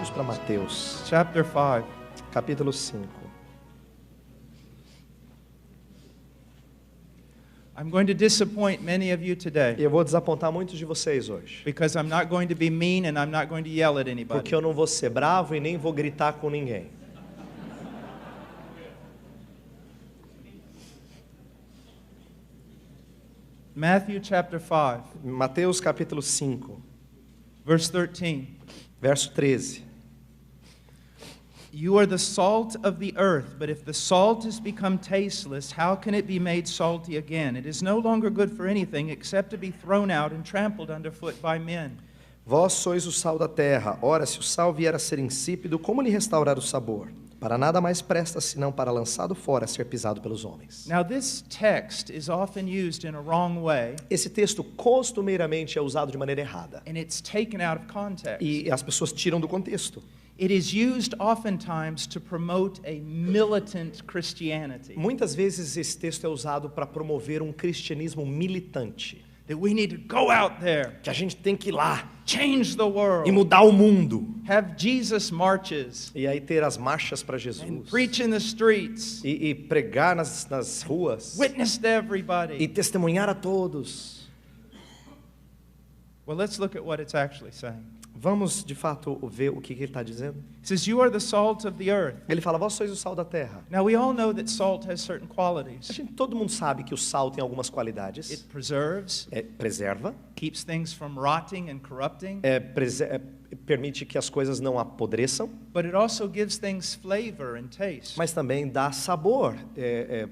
Vamos para Mateus, chapter 5. capítulo 5. I'm going to disappoint many of you today E eu vou desapontar muitos de vocês hoje, because I'm not going to be mean and I'm not going to yell at anybody. porque eu não vou ser bravo e nem vou gritar com ninguém. Matthew chapter 5, Mateus capítulo 5, verse 13. verso 13. You are the salt of the earth, but if the salt has become tasteless, how can it be made salty again? It is no longer good for anything except to be thrown out and trampled underfoot by men. Vós sois o sal da terra. Ora, se o sal vier a ser insípido, como lhe restaurar o sabor? Para nada mais presta, senão para lançado fora, ser pisado pelos homens. Now this text is often used in a wrong way, Esse texto costumeiramente é usado de maneira errada. and it's taken out of context. E as pessoas tiram do contexto. It is used oftentimes to promote a militant Christianity. Muitas vezes esse texto é usado para promover um cristianismo militante. That we need to go out there, Que a gente tem que ir lá change the e world, mudar o mundo. have Jesus marches, E aí ter as marchas para and Jesus. preach in the streets, E pregar nas ruas. witness to E everybody. testemunhar a todos. Well, let's look at what it's actually saying. Vamos, de fato, ver o que ele está dizendo? It says, you are the salt of the earth. Ele fala, vós sois o sal da terra. Now, we all know that salt has certain qualities. Todo mundo sabe que o sal tem algumas qualidades. It preserves, Preserva, keeps things from rotting and corrupting, permite que as coisas não apodreçam, but it also gives things flavor and taste. mas também dá sabor,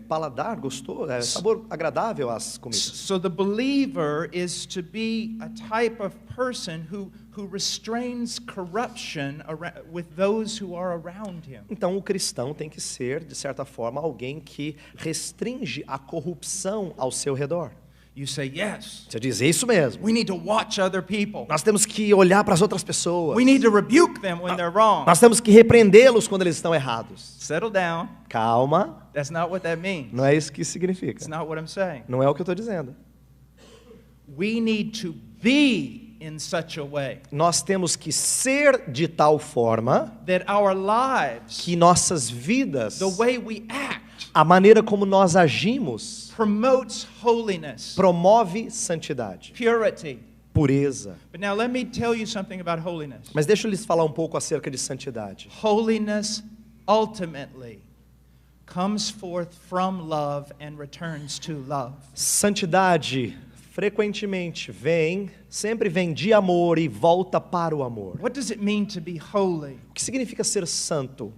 paladar gostoso, sabor agradável às comidas. So the believer is to be a type of person who restrains corruption with those who are around him. Então o cristão tem que ser, de certa forma, alguém que restringe a corrupção ao seu redor. You say, yes, Você diz, é isso mesmo. we need to watch other people. Nós temos que olhar para as outras pessoas. We need to rebuke them when they're wrong. Nós temos que repreendê-los quando eles estão errados. Settle down. Calma, That's not what that means. não é isso que significa. It's not what I'm saying. Não é o que eu estou dizendo. We need to be in such a way Nós temos que ser de tal forma that our lives, que nossas vidas, the way we act, a maneira como nós agimos, promotes holiness, promove santidade, purity. pureza. But now let me tell you something about holiness. Mas deixa eu lhes falar um pouco acerca de santidade. Holiness ultimately comes forth from love and returns to love. Santidade frequentemente sempre vem de amor e volta para o amor. What does it mean to be holy? O que significa ser santo?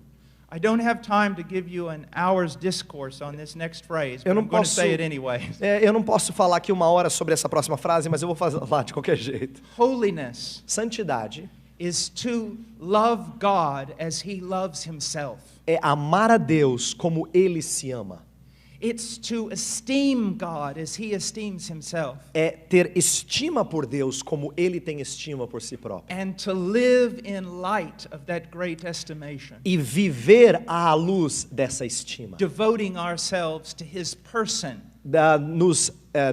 I don't have time to give you an hour's discourse on this next phrase, but Eu não I'm going to posso- say it anyway. Eu não posso falar aqui 1 hora sobre essa próxima frase, mas eu vou falar de qualquer jeito. Holiness Santidade is to love God as He loves Himself. é amar a Deus como Ele se ama. It's to esteem God as He esteems Himself. É ter estima por Deus como Ele tem estima por si próprio. And to live in light of that great estimation. E viver à luz dessa estima. Devoting ourselves to His person. Nos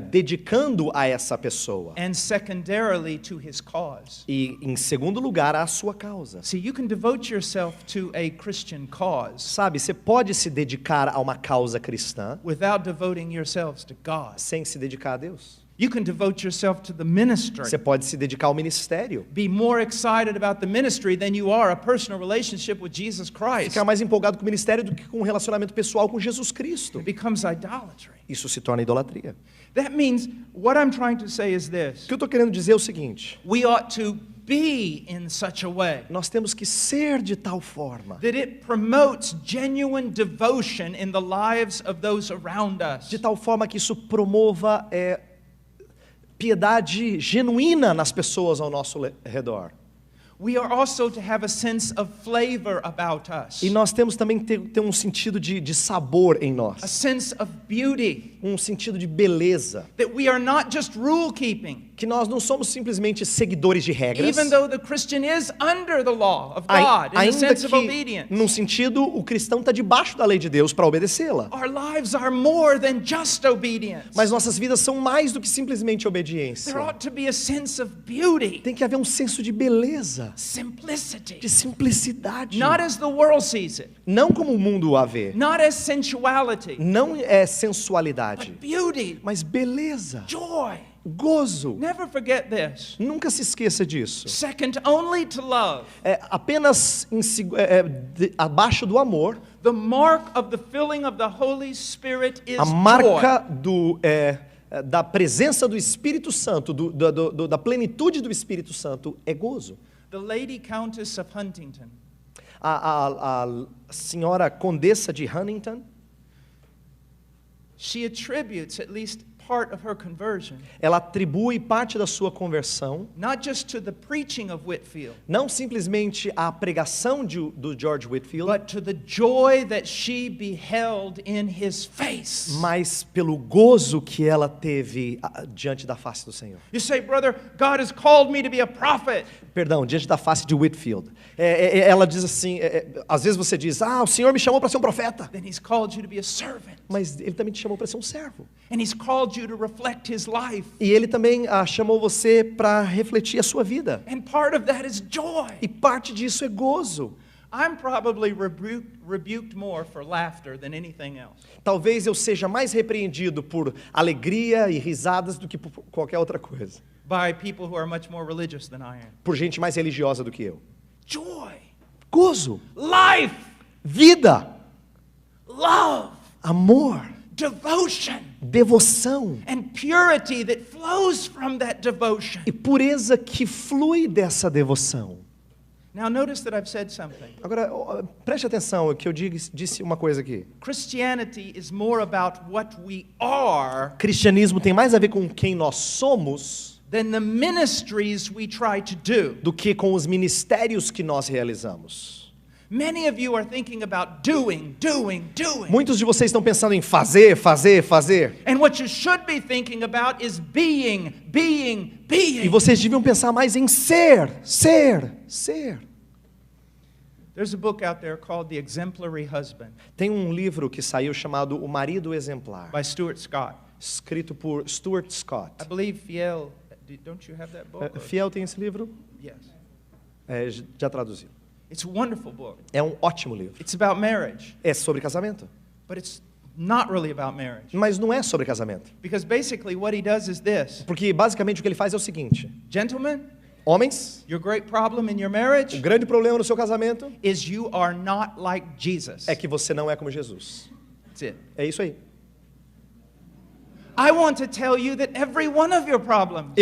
dedicando a essa pessoa. And secondarily to His cause. E, em segundo lugar, à sua causa. See, you can devote yourself to a Christian cause Sabe, você pode se dedicar a uma causa cristã without devoting yourselves to God. sem se dedicar a Deus. You can devote yourself to the ministry. Você pode se dedicar ao ministério. Be more excited about the ministry than you are a personal relationship with Jesus Christ. Ficar mais empolgado com o ministério do que com um relacionamento pessoal com Jesus Cristo. It becomes idolatry. Isso se torna idolatria. That means, what I'm trying to say is O this. que eu estou querendo dizer é o seguinte. We ought to be in such a way Nós temos que ser de tal forma, that it promotes genuine devotion in the lives of those around us. de tal forma que isso promova piedade genuína nas pessoas ao nosso redor. We are also to have a sense of flavor about us. E nós temos também que ter um sentido de sabor em A nós. sense of beauty. Um sentido de beleza. That we are not just rule keeping. que nós não somos simplesmente seguidores de regras. Even though the Christian is under the law of God in the Ainda sense of que, obedience. num sentido, o cristão está debaixo da lei de Deus para obedecê-la. Our lives are more than just obedience. Mas nossas vidas são mais do que simplesmente obediência. There ought to be a sense of beauty, Tem que haver um senso de beleza, simplicity, de simplicidade. not as the world sees it, Não como o mundo a vê. not as sensuality, Não é sensualidade, but beauty, mas beleza, joy. gozo. Never forget this. Nunca se esqueça disso. Second only to love. Apenas abaixo do amor, The mark of the filling of the Holy Spirit is a marca joy. da presença do Espírito Santo, da plenitude do Espírito Santo, é gozo. The Lady Countess of Huntington, A senhora Condessa de Huntington, she attributes at least part of her conversion, ela atribui parte da sua conversão, not just to the preaching of Whitefield, não simplesmente à pregação do George Whitefield, but to the joy that she beheld in his face. mas pelo gozo que ela teve diante da face do Senhor. You say, brother, God has called me to be a prophet. Perdão, diante da face de Whitefield. Ela diz assim, às vezes você diz, o Senhor me chamou para ser um profeta. Then he's called you to be a servant. Mas Ele também te chamou para ser um servo. And he's called you to reflect his life. E Ele também chamou você para refletir a sua vida. And part of that is joy. E parte disso é gozo. I'm probably rebuked more for laughter than anything else. Talvez eu seja mais repreendido por alegria e risadas do que por qualquer outra coisa. By people who are much more religious than I am. Por gente mais religiosa do que eu. Joy, Gozo, life, vida, love, amor, devotion, devoção and purity that flows from that devotion. e pureza que flui dessa devoção. Now notice that I've said something. Agora, preste atenção que eu disse uma coisa aqui. Christianity is more about what we are Cristianismo tem mais a ver com quem nós somos than the ministries we try to do. do que com os ministérios que nós realizamos. Many of you are thinking about doing. Muitos de vocês estão pensando em fazer. And what you should be thinking about is being. E vocês deviam pensar mais em ser. There's a book out there called The Exemplary Husband Tem um livro que saiu chamado O Marido Exemplar, by Stuart Scott. escrito por Stuart Scott. I believe Fiel, don't you have that book? Fiel tem esse livro? Yes. Já traduziu. It's a wonderful book. É um ótimo livro. It's about marriage, É sobre casamento. but it's not really about marriage. Mas não é sobre casamento. Because basically what he does is this. Porque basicamente o que ele faz é o seguinte. Gentlemen, Homens, your great problem in your o marriage grande problema no seu casamento is you are not like Jesus. é que você não é como Jesus. That's it. É isso aí. I want to tell you that every one of your problems,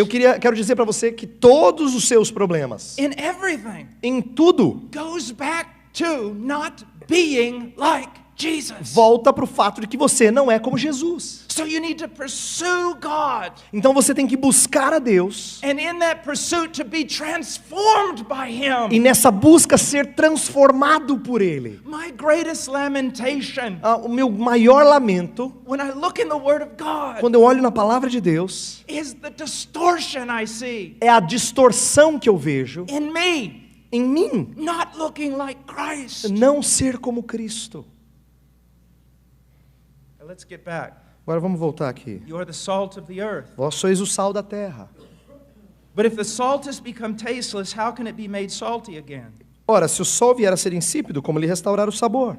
Quero dizer para você que todos os seus problemas, in everything, em tudo, goes back to not being like Jesus. volta para o fato de que você não é como Jesus. So you need to pursue God. Então você tem que buscar a Deus And in that pursuit to be transformed by Him. e nessa busca ser transformado por Ele. My greatest lamentation, O meu maior lamento, when I look in the Word of God, quando eu olho na palavra de Deus, is the distortion I see é a distorção que eu vejo in me, em mim, not looking like Christ. não ser como Cristo. Let's get back. Agora vamos voltar aqui. You are the salt of the earth. Vós sois o sal da terra. But if the salt has become tasteless, how can it be made salty again? Ora, se o sal vier a ser insípido, como lhe restaurar o sabor?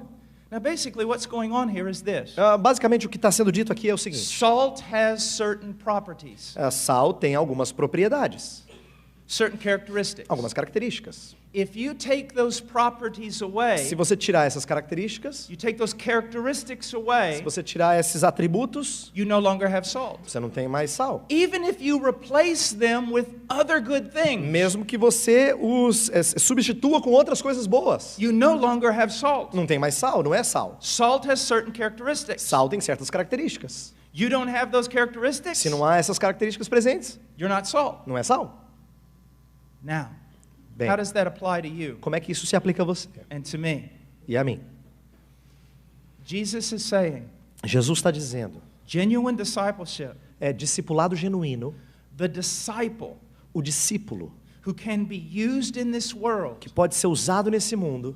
Now basically what's going on here is this. Basicamente o que está sendo dito aqui é o seguinte. Salt has certain properties, Sal tem algumas propriedades, certain characteristics. algumas características. If you take those properties away, Se você tirar essas características, you take those characteristics se away, você tirar esses atributos, you no longer have salt. você não tem mais sal. Even if you replace them with other good things, Mesmo que você os substitua com outras coisas boas, you no longer have salt. não tem mais sal, não é sal. Salt has certain characteristics. Sal tem certas características. You don't have those characteristics, Se não há essas características presentes, you're not salt. não é sal. Now, Bem, how does that apply to you como é que isso se aplica a você and to me? e a mim? Jesus is saying, Jesus está dizendo, genuine discipleship discipulado genuíno The disciple O discípulo, who can be used in this world que pode ser usado nesse mundo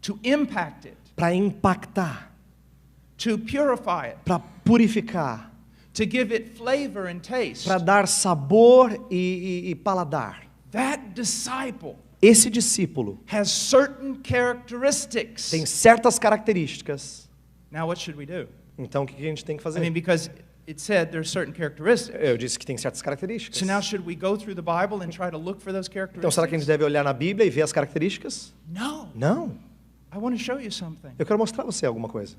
to impact it, para impactar, to purify it, para purificar, to give it flavor and taste. para dar sabor e paladar. That disciple Esse discípulo has certain characteristics. tem certas características. Now what should we do? Então, o que a gente tem que I fazer? mean, because it said there's certain characteristics. Eu disse que tem certas características. So now should we go through the Bible and try to look for those Então, será que a gente characteristics? deve olhar na Bíblia e ver as características? No. Não. I want to show you something. Eu quero mostrar a você alguma coisa.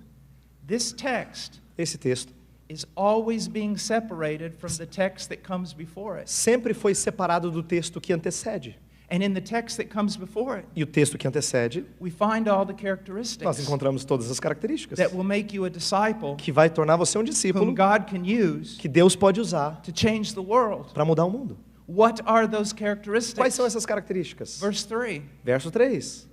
This text Esse texto is always being separated from the text that comes before it. sempre foi separado do texto que antecede. And in the text that comes before it, E o texto que antecede, we find all the nós characteristics encontramos todas as características that will make you a disciple que vai tornar você um discípulo whom God can use que Deus pode usar to change the world. para mudar o mundo. What are those Quais characteristics? são essas características? Verse 3. Verso 3.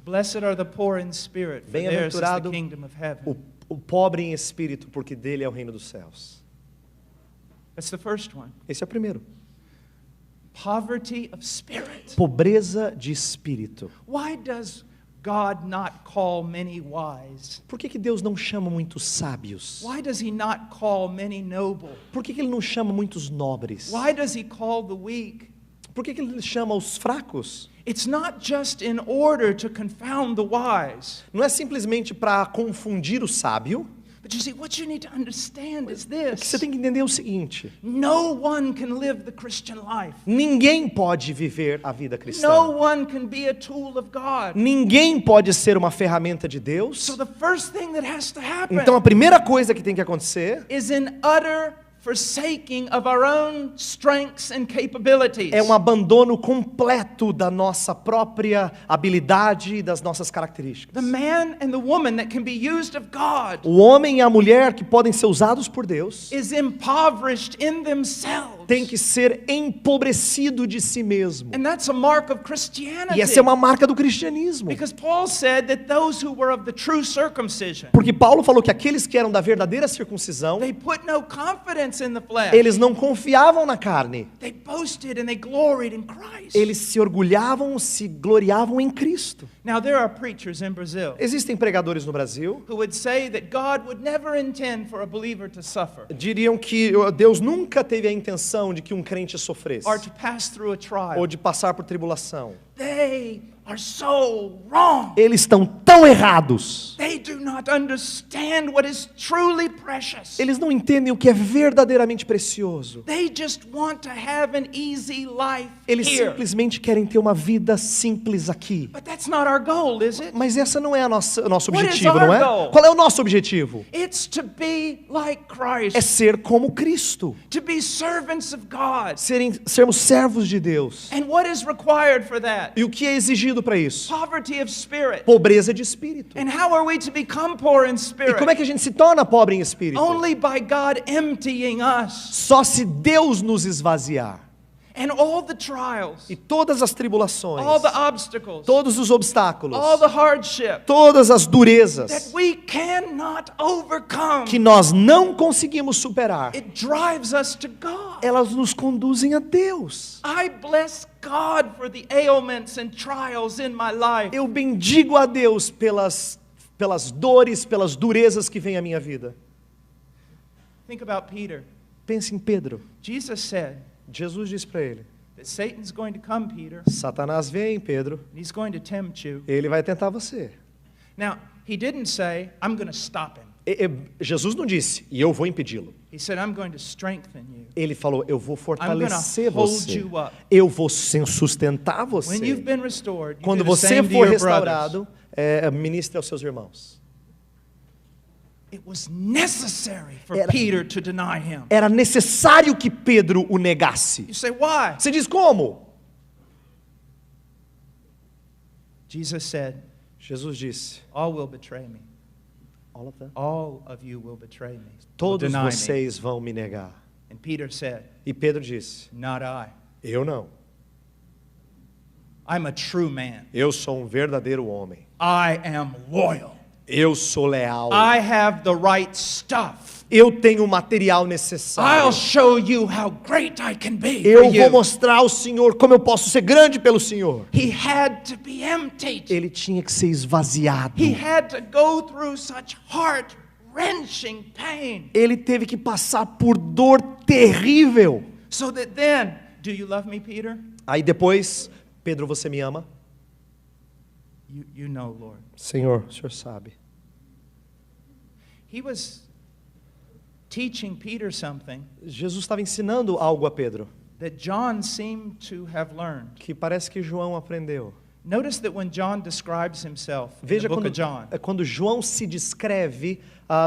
Blessed are the poor in spirit, for theirs is the Bem-aventurado kingdom of heaven. o pobre em espírito, porque dele é o reino dos céus. That's the first one. Esse é o primeiro. Poverty of spirit. Pobreza de espírito. Why does God not call many wise? Por que Deus não chama muitos sábios? Why does he not call many noble? Por que Ele não chama muitos nobres? Why does he call the weak? Por que Ele chama os fracos? It's not just in order to confound the wise. Não é simplesmente para confundir o sábio. But you see, what you need to understand is O que você this. tem que entender é o seguinte: No one can live the Christian life. ninguém pode viver a vida cristã. No one can be a tool of God. Ninguém pode ser uma ferramenta de Deus. So the first thing that has to happen Então a primeira coisa que tem que acontecer is an utter forsaking of our own strengths and capabilities. é um abandono completo da nossa própria habilidade e das nossas características. The man and the woman that can be used of God O homem e a mulher que podem ser usados por Deus is impoverished in themselves. tem que ser empobrecido de si mesmo. And that's a mark of Christianity. E essa é uma marca do cristianismo. Because Paul said that those who were of the true circumcision, Porque Paulo falou que aqueles que eram da verdadeira circuncisão, they put no confidence in the flesh. eles não confiavam na carne. They boasted and they gloried in Christ. Eles se orgulhavam, se gloriavam em Cristo. Now there are preachers in Brazil Existem pregadores no Brasil, who would say that God would never intend for a believer to suffer diriam que Deus nunca teve a intenção de que um crente sofresse or to pass through a ou trial. de passar por tribulação. They are so wrong. Eles estão tão errados. They do not understand what is truly precious. Eles não entendem o que é verdadeiramente precioso. They just want to have an easy life Eles here. simplesmente querem ter uma vida simples aqui. But that's not our goal, is it? Mas essa não é o nosso What objetivo, is our não é? goal? Qual é o nosso objetivo? It's to be like Christ, É ser como Cristo. to be servants of God. Sermos servos de Deus. And what is required for that? E o que é exigido para isso? Poverty of spirit. Pobreza de espírito. And how are we to become poor in E spirit? como é que a gente se torna pobre em espírito? Only by God emptying us. Só se Deus nos esvaziar. And all the trials, E todas as tribulações, all the obstacles, todos os obstáculos, all the hardship todas as that durezas we cannot overcome, que nós não conseguimos superar, it drives us to God. elas nos conduzem a Deus. I bless God for the ailments and trials in my life. Eu bendigo a Deus pelas dores, pelas durezas que vêm à minha vida. Think about Peter. Pense em Pedro. Jesus said Jesus disse para ele: that Satan's going to come, Peter, Satanás vem, Pedro, and he's going to tempt you. ele vai tentar você. Now, he didn't say, I'm going to stop him. Jesus não disse, e eu vou impedi-lo. He said, I'm going to strengthen you. Ele falou, eu vou fortalecer I'm gonna hold você. you up. Eu vou sustentar você. When you've been restored, you Quando do the você same to for your brothers. restaurado, ministre aos seus irmãos. It was necessary for Era- Peter to deny him. Era necessário que Pedro o negasse. You say, why? Você diz como? Jesus said, Jesus disse, all will betray me. all of them. All of you will betray me. Will Todos deny me. vocês vão me negar. And Peter said, E Pedro disse, not I. eu não. I'm a true man. Eu sou um verdadeiro homem. I am loyal. Eu sou leal. I have the right stuff. Eu tenho o material necessário. I'll show you how great I can be for Eu vou you. mostrar ao Senhor como eu posso ser grande pelo Senhor. He had to be emptied. Ele tinha que ser esvaziado. He had to go through such heart-wrenching pain. Ele teve que passar por dor terrível. So that then, do you love me, Peter? Aí depois, Pedro, você me ama? You know, Lord. Senhor, o Senhor sabe. He was teaching Peter something Jesus estava ensinando algo a Pedro, that John seemed to have learned. que parece que João aprendeu. Notice that when John describes himself in the Veja book of John, quando João se descreve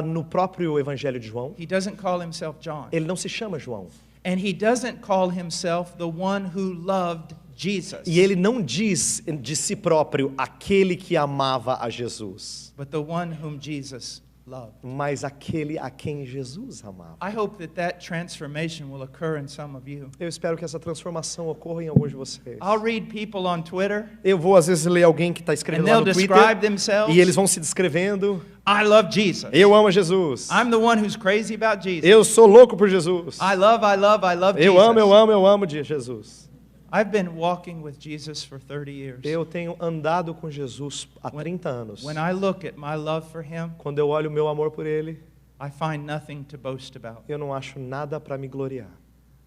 no próprio Evangelho de João, he doesn't call himself John. ele não se chama João. And he doesn't call himself the one who loved Jesus, E ele não diz de si próprio aquele que amava a Jesus, but the one whom Jesus loved. mas aquele a quem Jesus amava. I hope that transformation will occur in some of you. Eu espero que essa transformação ocorra em alguns de vocês. I'll read people on Twitter, Eu vou às vezes ler alguém que está and escrevendo lá they'll no describe Twitter themselves. e eles vão se descrevendo. I love Jesus. Eu amo a Jesus. I'm the one who's crazy about Jesus. Eu sou louco por Jesus. I love Eu Jesus. amo, eu amo, eu amo de Jesus. I've been walking with Jesus for 30 years. Eu tenho andado com Jesus há 30 anos. When I look at my love for him, Quando eu olho o meu amor por Ele, I find nothing to boast about. eu não acho nada para me gloriar.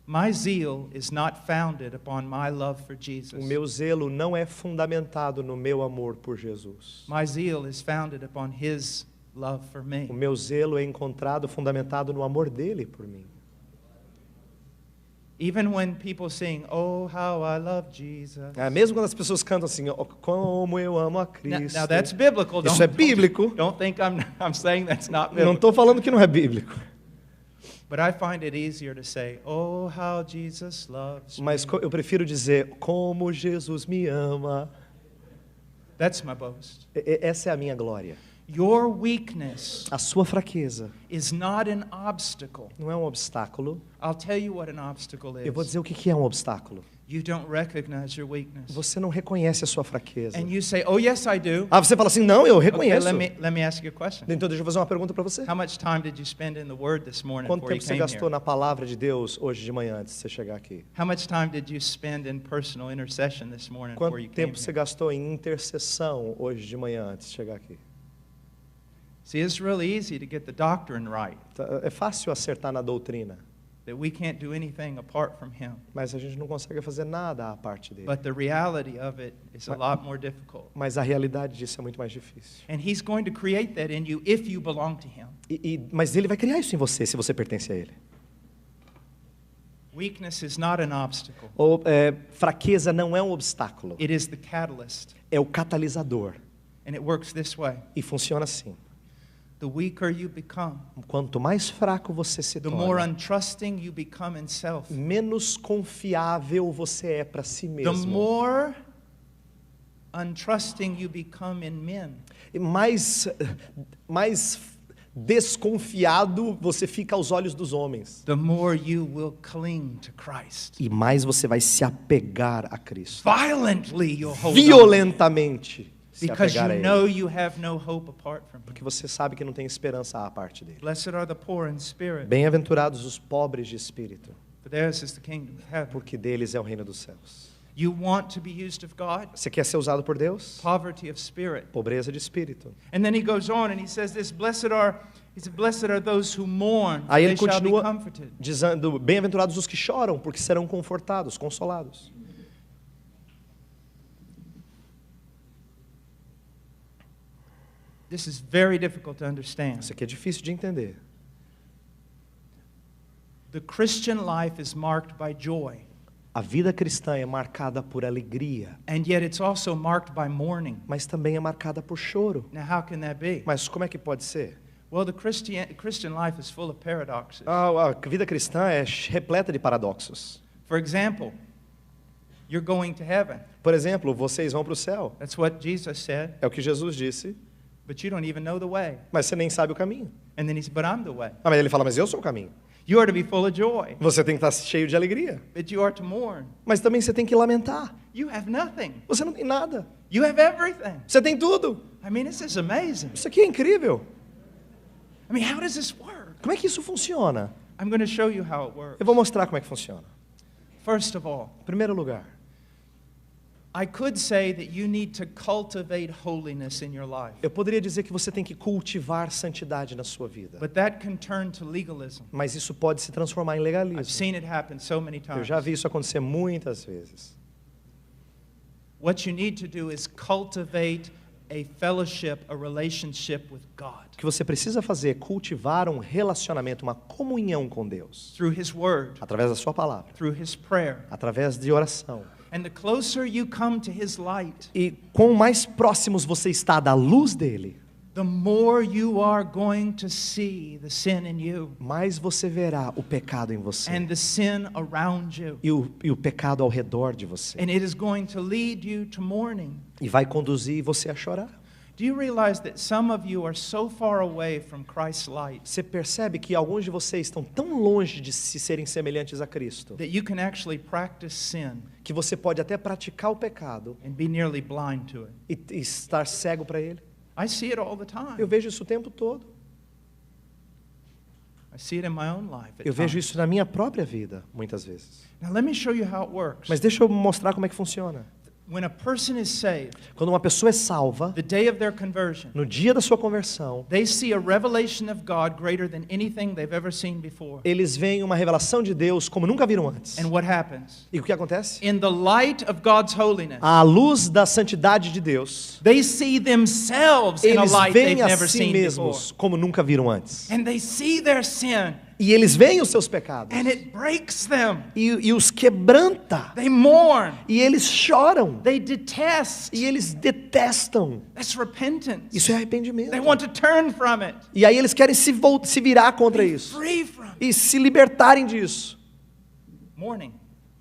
My zeal is not founded upon my love for Jesus. O meu zelo não é fundamentado no meu amor por Jesus. My zeal is founded upon his love for me. O meu zelo é encontrado, fundamentado no amor dele por mim. Even when people sing, "Oh, how I love Jesus." Mesmo quando as pessoas cantam assim, "Oh, como eu amo a Cristo." Now that's biblical. Isso é bíblico. Don't think I'm saying that's not Eu não biblical. estou falando que não é bíblico. But I find it easier to say, "Oh, how Jesus loves me." Mas eu prefiro dizer, como Jesus me ama. That's my boast. Essa é a minha glória. Your weakness A sua fraqueza is not an obstacle. não é um obstáculo. I'll tell you what an obstacle Eu vou is. dizer o que é um obstáculo. You don't recognize your weakness. Você não reconhece a sua fraqueza. And you say, "Oh, yes, I do." Você fala assim, não, eu Okay, reconheço. let me ask you a question. Então deixa eu fazer uma pergunta para você. How much time did you spend in the Word this morning Quanto before you tempo você came gastou here? na palavra de Deus hoje de manhã antes de você chegar aqui? How much time did you spend in personal intercession this morning before Quanto you came tempo você here? gastou em intercessão hoje de manhã antes de chegar aqui? See, it's really easy to get the doctrine right, É fácil acertar na doutrina, that we can't do anything apart from Him. mas a gente não consegue fazer nada à parte dele. But the reality of it is a lot more difficult. Mas a realidade disso é muito mais difícil. And He's going to create that in you if you belong to Him. Mas ele vai criar isso em você, se você pertence a ele. Weakness is not an obstacle. Fraqueza não é um obstáculo, It is the catalyst. é o catalisador. And it works this way. E funciona assim. The weaker you become, Quanto mais fraco você se the more torna, untrusting you become in self. menos confiável você é para si The mesmo. more untrusting you become in men. E mais desconfiado você fica aos olhos dos homens. The more you will cling to Christ. E mais você vai se apegar a Cristo. Violently you'll hold on. Violentamente se Because apegar a you Ele. know you have no hope apart from Him. Porque você sabe que não tem esperança à parte dele. Blessed are the poor in spirit, Bem-aventurados os pobres de espírito, for theirs is the kingdom of heaven. porque deles é o reino dos céus. You want to be used of God? Você quer ser usado por Deus? Poverty of spirit. Pobreza de espírito. And then he goes on and he says this, blessed are those who mourn, for Aí they ele shall be continua comforted. dizendo, bem-aventurados os que choram, porque serão confortados, consolados. This is very difficult to understand. Isso aqui é difícil de entender. The Christian life is marked by joy, A vida cristã é marcada por alegria, and yet it's also marked by mourning. mas também é marcada por choro. Now, how can that be? Mas como é que pode ser? Well, the Christian life is full of paradoxes. A vida cristã é repleta de paradoxos. For example, you're going to heaven. Por exemplo, vocês vão para o céu. That's what Jesus said, É o que Jesus disse, but you don't even know the way. mas você nem sabe o caminho. And then he said, but I'm the way. Mas ele fala, mas eu sou o caminho. You are to be full of joy, Você tem que estar cheio de alegria. but you are to mourn. Mas também você tem que lamentar. You have nothing. Você não tem nada. You have everything. Você tem tudo. I mean, this is amazing. Isso aqui é incrível. I mean, how does this work? Como é que isso funciona? I'm going to show you how it works. Eu vou mostrar como é que funciona. First of all, Em primeiro lugar, I could say that you need to cultivate holiness in your life. eu poderia dizer que você tem que cultivar santidade na sua vida. But that can turn to legalism. Mas isso pode se transformar em I've legalismo. seen it happen so many Eu times. já vi isso acontecer muitas vezes. What you need to do is cultivate a fellowship, a relationship with God O que você precisa fazer é cultivar um relacionamento, uma comunhão com Deus. through His Word, Através da sua palavra. through His prayer. Através de oração. And the closer you come to His light, E quanto mais próximos você está da luz dele, the more you are going to see the sin in you mais você verá o pecado em você. and the sin around you. E o pecado ao redor de você. And it is going to lead you to mourning. E vai conduzir você a chorar. Do you realize that some of you are so far away from Christ's light Você percebe que alguns de vocês estão tão longe de se serem semelhantes a Cristo, that you can actually practice sin que você pode até praticar o pecado and be nearly blind to it? e estar cego para ele? I see it all the Eu time. vejo isso o tempo todo. I see it in my own life. Eu At vejo times. isso na minha própria vida, muitas vezes. Now let me show you how it works. Mas deixa eu mostrar como é que funciona. When a person is saved, Quando uma pessoa é salva, the day of their conversion, no dia da sua conversão, they see a revelation of God greater than anything they've ever seen before. eles veem uma revelação de Deus como nunca viram antes. And what happens? E o que acontece? In the light of God's holiness, À luz da santidade de Deus, they see themselves in a eles light they've veem a never si seen mesmos before. como nunca viram antes. And they see their sin, E eles veem os seus pecados. and it breaks them. E os quebranta. They mourn. E eles choram. They detest. E eles detestam. That's repentance. Isso é arrependimento. They want to turn from it, E aí eles querem se virar contra isso. free from it. E se libertarem disso. Mourning.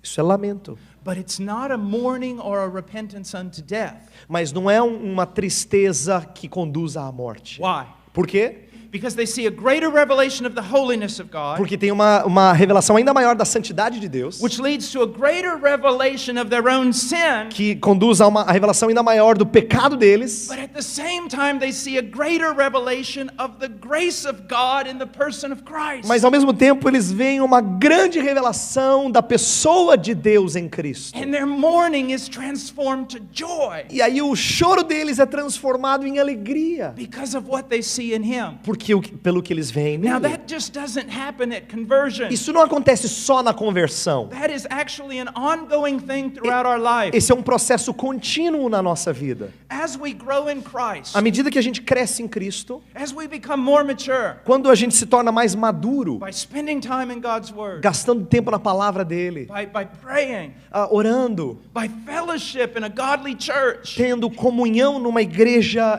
Isso é lamento. But it's not a mourning or a repentance unto death. Mas não é uma tristeza que conduz à morte. Why? Por quê? Because they see a greater revelation of the holiness of God, Porque tem uma revelação ainda maior da santidade de Deus, which leads to a greater revelation of their own sin. que conduz a uma revelação ainda maior do pecado deles, But at the same time, they see a greater revelation of the grace of God in the person of Christ. mas ao mesmo tempo eles veem uma grande revelação da pessoa de Deus em Cristo. And their mourning is transformed to joy E aí o choro deles é transformado em alegria, because of what they see in Him. porque pelo que eles veem Now, nele. that just doesn't happen at conversion. Isso não acontece só na conversão. That is actually an ongoing thing throughout our life. Esse é um processo contínuo na nossa vida. As we grow in Christ, À medida que a gente cresce em Cristo, as we become more mature, quando a gente se torna mais maduro, by spending time in God's Word, gastando tempo na palavra dele, by praying, orando, by fellowship in a godly church, tendo comunhão numa igreja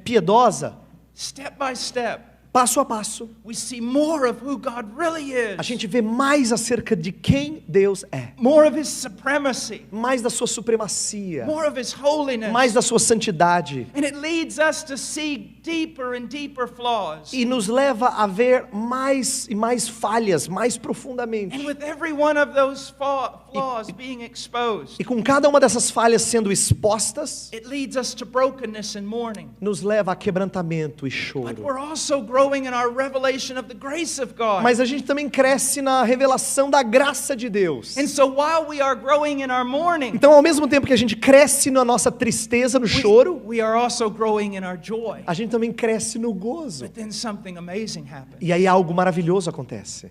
piedosa, step by step, passo a passo, we see more of who God really a is, gente vê mais acerca de quem Deus é, more of His supremacy, mais da sua supremacia, more of His holiness. mais da sua santidade, And it leads us to see deeper and deeper flaws. e nos leva a ver mais e mais falhas, mais profundamente. And with every one of those flaws being exposed, E com cada uma dessas falhas sendo expostas, it leads us to brokenness and mourning. nos leva a quebrantamento e But choro. we're also growing in our revelation of the grace of God. Mas a gente também cresce na revelação da graça de Deus. And so while we are growing in our mourning, Então, ao mesmo tempo que a gente cresce na nossa tristeza, no choro, we are also growing in our joy. a gente também cresce no gozo. But then something amazing happens. E aí algo maravilhoso acontece.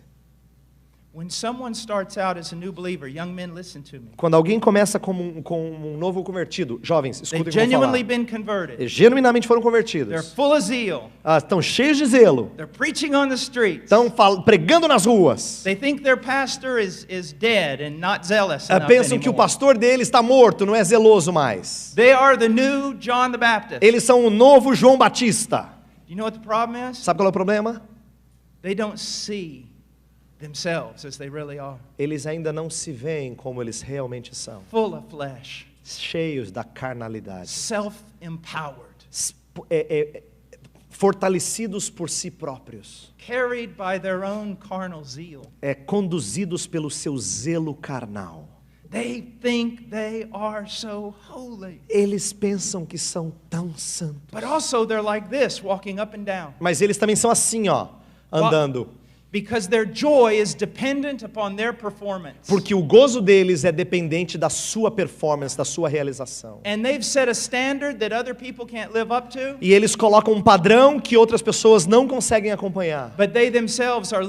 When someone starts out as a new believer, young men, listen to me. Quando alguém começa como um novo convertido, jovens, They've escutem o que eu vou genuinely falar. been converted. Eles genuinamente foram They're convertidos. full of zeal. Estão cheios de zelo. They're preaching on the streets. Estão pregando nas ruas. They think their pastor is dead and not zealous enough Pensam que o anymore. pastor deles está morto, não é zeloso mais. They are the new John the Baptist. Eles são o novo João Batista. You know what the problem is? Sabe qual é o problema? They don't see themselves as they really are. Eles ainda não se veem como eles realmente são. Full of flesh, Cheios da carnalidade. self-empowered, Fortalecidos por si próprios. carried by their own carnal zeal. Conduzidos pelo seu zelo carnal. They think they are so holy. Eles pensam que são tão santos. But also they're like this, walking up and down. Mas eles também são assim, ó. andando. Because their joy is dependent upon their performance. Porque o gozo deles é dependente da sua performance, da sua realização. And they've set a standard that other people can't live up to. E eles colocam um padrão que outras pessoas não conseguem acompanhar. But they themselves are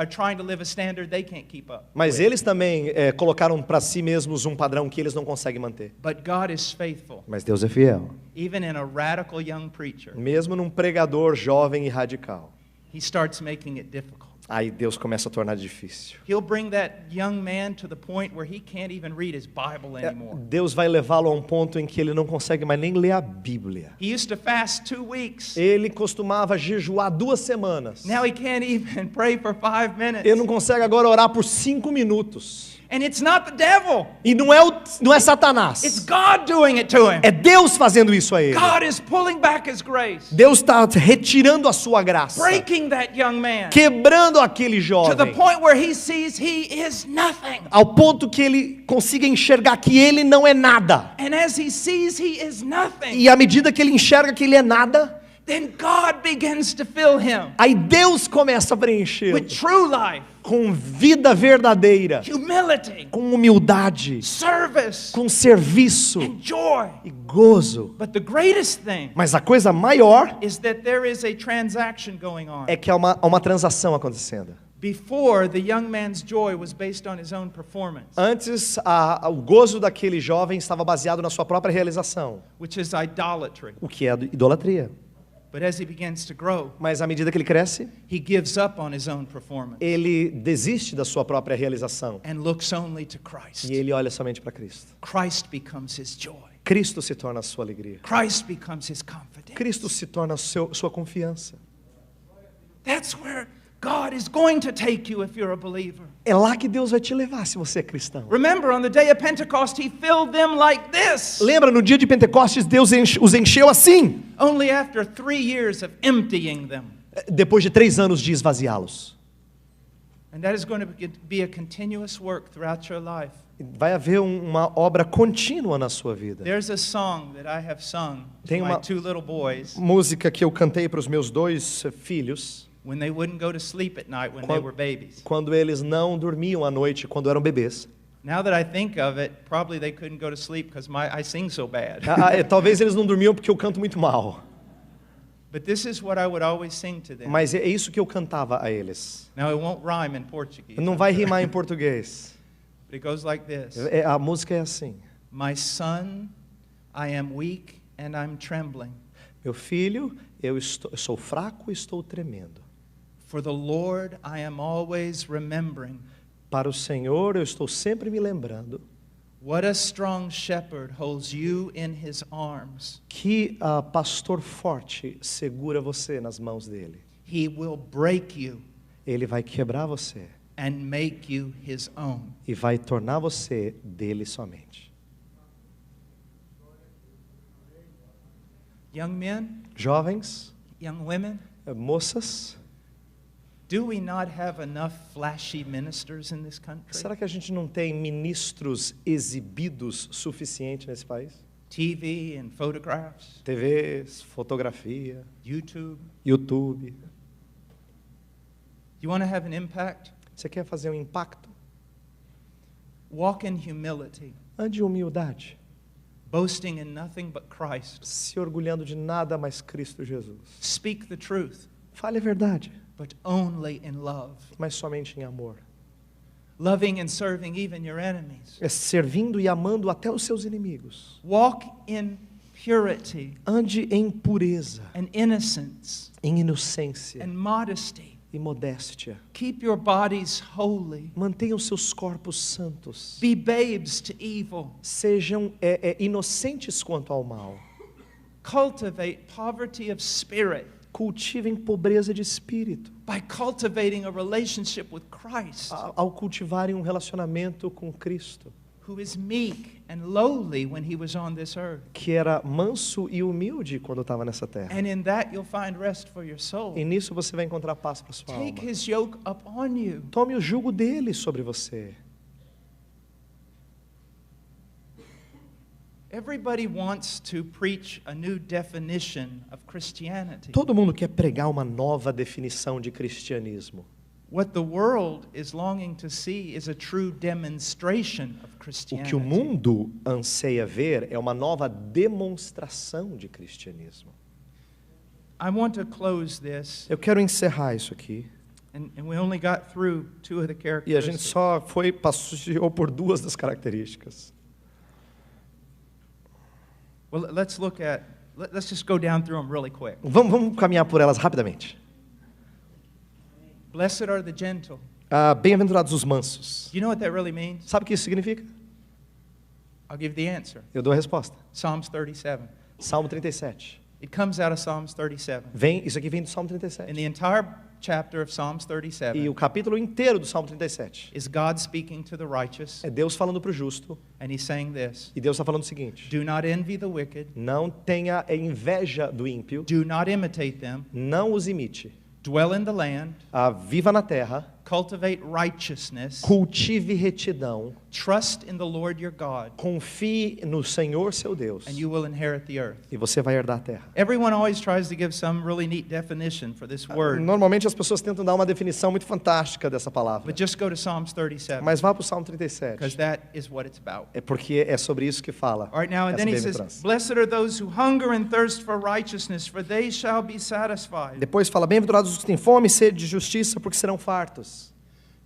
trying to live a standard they can't keep up. Mas eles também colocaram para si mesmos um padrão que eles não conseguem manter. But God is faithful. Mas Deus é fiel. Even in a radical young preacher. Mesmo num pregador jovem e radical. He starts making it difficult. Aí Deus começa a tornar difícil. He'll bring that young man to the point where he can't even read his Bible anymore. Deus vai levá-lo a um ponto em que ele não consegue mais nem ler a Bíblia. He used to fast 2 weeks. Ele costumava jejuar 2 semanas. Now he can't even pray for 5 minutes. Ele não consegue agora orar por 5 minutos. And it's not the devil. E não é Satanás. It's God doing it to him. É Deus fazendo isso a ele. God is pulling back his grace. Deus está retirando a sua graça. Breaking that young man. Quebrando aquele To jovem. the point where he sees he is nothing. Ao ponto que ele consiga enxergar que ele não é nada. And as he sees he is nothing, E à medida que ele enxerga que ele é nada, then God begins to fill him aí Deus começa a preencher with true life, com vida verdadeira, humility, com humildade, service, com serviço and joy. e gozo. But the greatest thing Mas a coisa maior is that there is a transaction going on. é que há uma transação acontecendo. Before, the young man's joy was based on his own performance, Antes, o gozo daquele jovem estava baseado na sua própria realização, which is idolatry. o que é idolatria. But as he begins to grow, Mas à medida que ele cresce, he gives up on his own performance ele desiste da sua própria realização and looks only to Christ. e ele olha somente para Cristo. Christ becomes his joy. Cristo se torna a sua alegria. Christ becomes his confidence. Cristo se torna a sua confiança. That's where God is going to take you if you're a believer. É lá que Deus vai te levar se você é cristão. Remember, on the day of Pentecost, he filled them like this. Lembra, no dia de Pentecostes, Deus os encheu assim, Only after 3 years of emptying them. depois de 3 anos de esvaziá-los. And that is going to be a continuous work throughout your life. Vai haver uma obra contínua na sua vida. There's a song that I have sung to Tem my uma 2 little boys música que eu cantei para os meus 2 filhos, when they wouldn't go to sleep at night when they were babies. quando eles não dormiam à noite, quando eram bebês. Now that I think of it, probably they couldn't go to sleep because I sing so bad. Talvez eles não dormiam porque eu canto muito mal. But this is what I would always sing to them. Mas é isso que eu cantava a eles. Now it won't rhyme in Portuguese. Não vai rimar em português. But it goes like this. A música é assim. My son, I am weak and I'm trembling. Meu filho, eu sou fraco e estou tremendo. For the Lord, I am always remembering. Para o Senhor, eu estou sempre me lembrando What a strong shepherd holds you in his arms. que pastor forte segura você nas mãos dele. He will break you Ele vai quebrar você and make you his own. e vai tornar você dele somente. Young men, Jovens, young women, moças, do we not have enough flashy ministers in this country? será que a gente não tem ministros exibidos suficiente nesse país? TV and photographs, TVs, fotografia, YouTube. YouTube. You want to have an impact? Você quer fazer um impacto? Walk in humility, Ande em humildade, boasting in nothing but Christ. se orgulhando de nada mais Cristo Jesus. Speak the truth, Fale a verdade, but only in love. mas somente em amor. Loving and serving even your enemies. É servindo e amando até os seus inimigos. Walk in purity Ande em pureza, and innocence em inocência and modesty. e modéstia. Keep your bodies holy. Mantenha os seus corpos santos. Be babes to evil. Sejam inocentes quanto ao mal. Cultivate poverty of spirit Cultivem pobreza de espírito. by cultivating a relationship with Christ, Ao cultivarem um relacionamento com Cristo, who is meek and lowly when he was on this earth. que era manso e humilde quando estava nessa terra. And in that you'll find rest for your soul. E nisso você vai encontrar paz para sua Take alma. his yoke upon you. Tome o jugo dele sobre você. Everybody wants to preach a new definition of Christianity. Todo mundo quer pregar uma nova definição de cristianismo. What the world is longing to see is a true demonstration of O Christianity. que o mundo anseia ver é uma nova demonstração de cristianismo. I want to close this, Eu quero encerrar isso aqui. and we only got through two of the E a gente characteristics. só passeou por duas das características. Well, let's just go down through them really quick. Vamos caminhar por elas rapidamente. Blessed are the gentle. Bem-aventurados os mansos. Do you know what that really means? Sabe o que isso significa? I'll give the answer. Eu dou a resposta. Psalms 37. Salmo 37. It comes out of Psalms 37. Isso aqui vem do Salmo And 37. the entire chapter of Psalms E 37 o capítulo inteiro do Salmo 37 is God speaking to the righteous, é Deus falando para o justo. and he's saying this: E Deus está falando o seguinte: do not envy the wicked, não tenha inveja do ímpio, do not imitate them, não os imite. dwell in the land, Viva na terra, cultivate righteousness, cultive retidão, trust in the Lord your God, confie no Senhor seu Deus, and you will inherit the earth. e você vai herdar a terra. Everyone always tries to give some really neat definition for this word, Normalmente as pessoas tentam dar uma definição muito fantástica dessa palavra. but just go to Psalms 37, Mas vá para o Salmo because 37. that is what it's about. É porque é sobre isso que fala. All right, now, and essa then he says, bem-aventurança. blessed are those who hunger and thirst for righteousness, for they shall be satisfied. Depois fala: bem-aventurados os que têm fome e sede de justiça, porque serão fartos.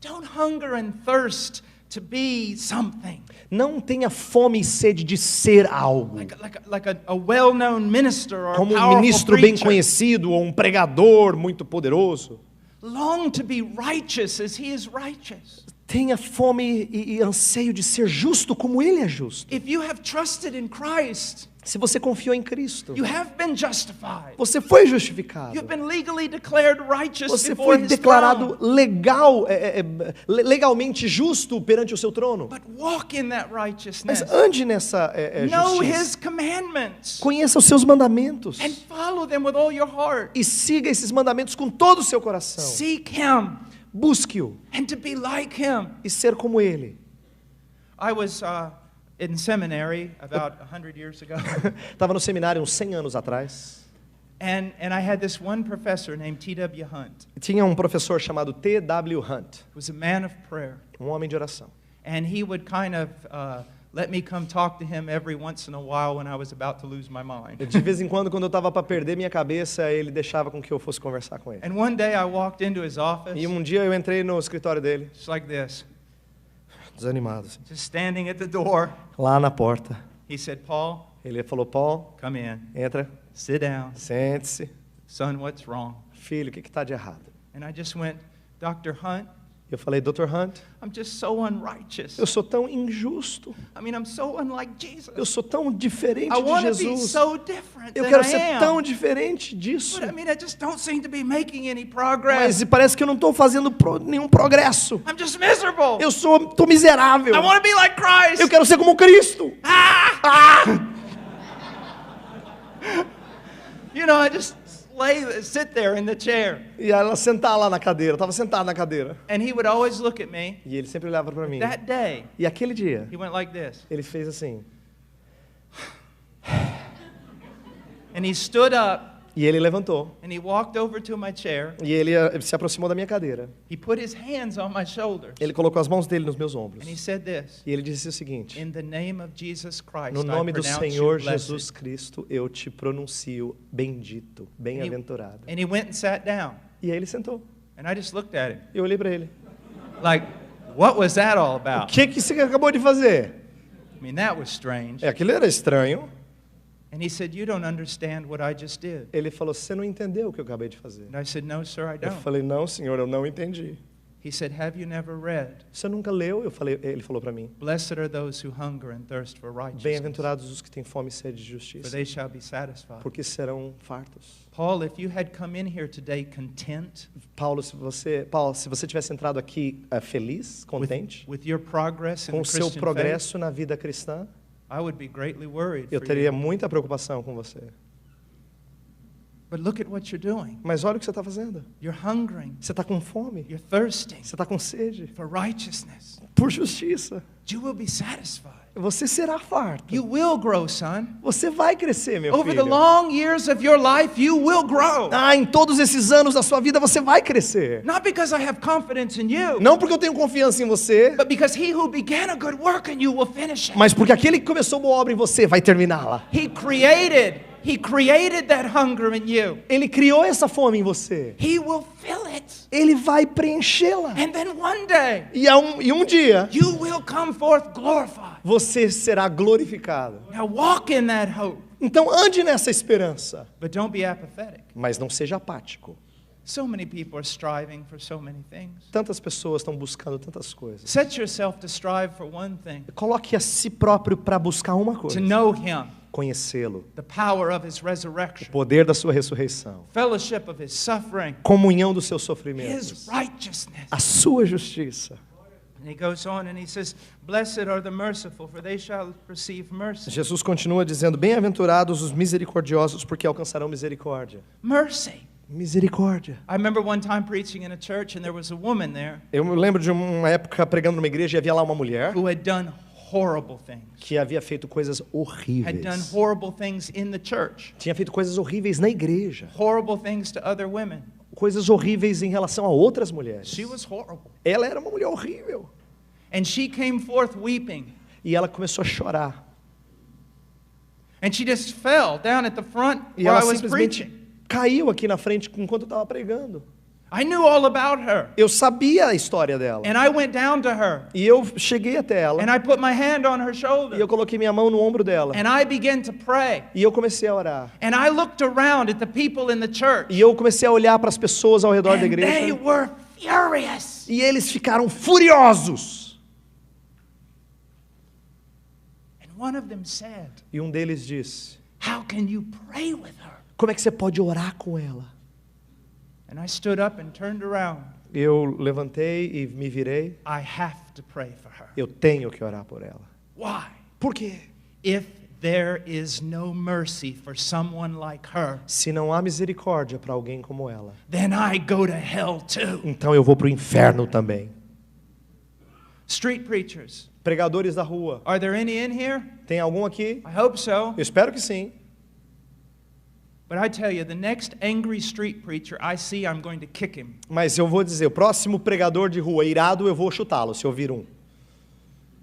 Don't hunger and thirst to be something. Não tenha fome e sede de ser algo. Like a well-known minister or a Como um powerful ministro bem preacher. conhecido ou um pregador muito poderoso. Long to be righteous as he is righteous. Tenha fome e anseio de ser justo como ele é justo. If you have trusted in Christ, Se você confiou em Cristo, you have been justified. você foi justificado. You've been legally declared righteous Você before foi his declarado throne. legalmente justo perante o seu trono. But walk in that righteousness. Mas ande nessa Know justiça. his commandments Conheça os seus mandamentos. and follow them with all your heart. E siga esses mandamentos com todo o seu coração. Seek him Busque-o and to be like him. e ser como ele. I was in seminary about 100 years ago, Estava no seminário uns 100 anos atrás. and I had this one professor named T.W. Hunt, Tinha um professor chamado T.W. Hunt, who was a man of prayer, um homem de oração. and he would kind of let me come talk to him every once in a while when I was about to lose my mind. De vez em quando eu estava para perder minha cabeça, ele deixava com que eu fosse conversar com ele. And one day I walked into his office, E um dia eu entrei no escritório dele, just like this, desanimado, assim. just standing at the door. Lá na porta. He said, Paul, Ele falou: Paul, come in, entra, sit down. sente-se. Son, what's wrong? Filho, o que está de errado? And I just went, Dr. Hunt, Eu falei: Dr. Hunt, I'm just so unrighteous. eu sou tão injusto. I mean, I'm so unlike Jesus. Eu sou tão diferente I de want to be Jesus. so different Eu than quero I ser am. tão diferente disso. But I mean, I just don't seem to be making any Mas progress. parece que eu não estou fazendo nenhum progresso. I'm just miserable. Eu estou miserável. I want to be like Christ. Eu quero ser como Cristo. You know, I just sit there in the chair. E ela sentar lá na cadeira. Eu estava sentado na cadeira. And he would always look at me. E ele sempre olhava para mim. That day, E aquele dia, he went like this. ele fez assim. And he stood up E ele levantou. and he walked over to my chair. E ele se aproximou da minha cadeira. He put his hands on my shoulders. Ele colocou as mãos dele nos meus ombros. And he said this. E ele disse o seguinte: In the name of Jesus Christ, no nome I do pronounce Senhor you blessed. Jesus Cristo, eu te pronuncio bendito, bem-aventurado. And he went and sat down. E aí ele sentou. And I just looked at him. Eu olhei para ele. Like, what was that all O about? que você acabou de fazer? I mean, that was strange. Aquilo era estranho. And he said, you don't understand what I just did. Ele falou: você não entendeu o que eu acabei de fazer. And I said, no, sir, I Eu don't. falei: não, senhor, eu não entendi. He said, have you never read? Você nunca leu? Ele falou para mim: Blessed are those who hunger and thirst for righteousness, bem-aventurados os que têm fome e sede de for justiça, they shall be satisfied. porque serão fartos. Paul, if you had come in here today content Paulo, se você tivesse entrado aqui feliz, contente, with your progress in com the o seu Christian faith, progresso na vida cristã, I would be greatly worried eu for teria you. muita preocupação com você. But look at what you're doing. Mas olha o que você está fazendo. You're hungering. Você está com fome. You're thirsting Você está com sede. for righteousness. Por justiça. You will be satisfied. Você será farto. You will grow, son. Você vai crescer, meu Over the filho. long years of your life, you will grow. Em todos esses anos da sua vida você vai crescer. Not because I have confidence in you, Não porque eu tenho confiança em você, but because he who began a good work in you will finish it. mas porque aquele que começou uma obra em você vai terminá-la. He created that hunger in you. Ele criou essa fome em você. He will fill it. Ele vai preenchê-la. And then one day, E um dia you will come forth glorified. você será glorificado. Now walk in that hope, Então ande nessa esperança, but don't be apathetic. mas não seja apático. So many people are striving for so many things. Tantas pessoas estão buscando tantas coisas. Set yourself to strive for one thing, Coloque a si próprio para buscar uma to coisa: know him, conhecê-lo, the power of his resurrection, poder da sua ressurreição, fellowship of his suffering, comunhão dos seus his sofrimentos, righteousness. a sua justiça. And he goes on and he says, "Blessed are the merciful, for they shall receive mercy." Jesus continua dizendo: bem-aventurados os misericordiosos, porque alcançarão misericórdia. Mercy. Misericórdia. I remember one time preaching in a church and there was a woman there Eu me lembro de uma época pregando numa igreja e havia lá uma mulher who had done horrible things. que havia feito coisas Had done horríveis. horrible things in the church. Tinha feito coisas horríveis na igreja. Horrible things to other women. Coisas horríveis em relação a outras mulheres. She was horrible. Ela era uma mulher horrível. And she came forth weeping. E ela começou a chorar. And she just fell down at the front E where ela I was simplesmente preaching. caiu aqui na frente enquanto eu estava pregando. I knew all about her. Eu sabia a história dela. And I went down to her. E eu cheguei até ela. And I put my hand on her E shoulder. eu coloquei minha mão no ombro dela. And I began to pray. E eu comecei a orar. And I looked around at the people in the church. E eu comecei a olhar para as pessoas ao redor da And they igreja. were furious. E eles ficaram furiosos. And one of them said, E um deles disse: "How can you pray with her?" como é que você pode orar com ela? And I stood up and turned around. Eu levantei e me virei. I have to pray for her. Eu tenho que orar por ela. Why? Por quê? If there is no mercy for someone like her, Se não há misericórdia para alguém como ela, then I go to hell too. então eu vou para o inferno também. Street preachers, Pregadores da rua. are there any in here? Tem algum aqui? I hope so. Eu espero que sim. But I tell you, the next angry street preacher I see, I'm going to kick him. Mas eu vou dizer, o próximo pregador de rua irado, eu vou chutá-lo, se eu vir um.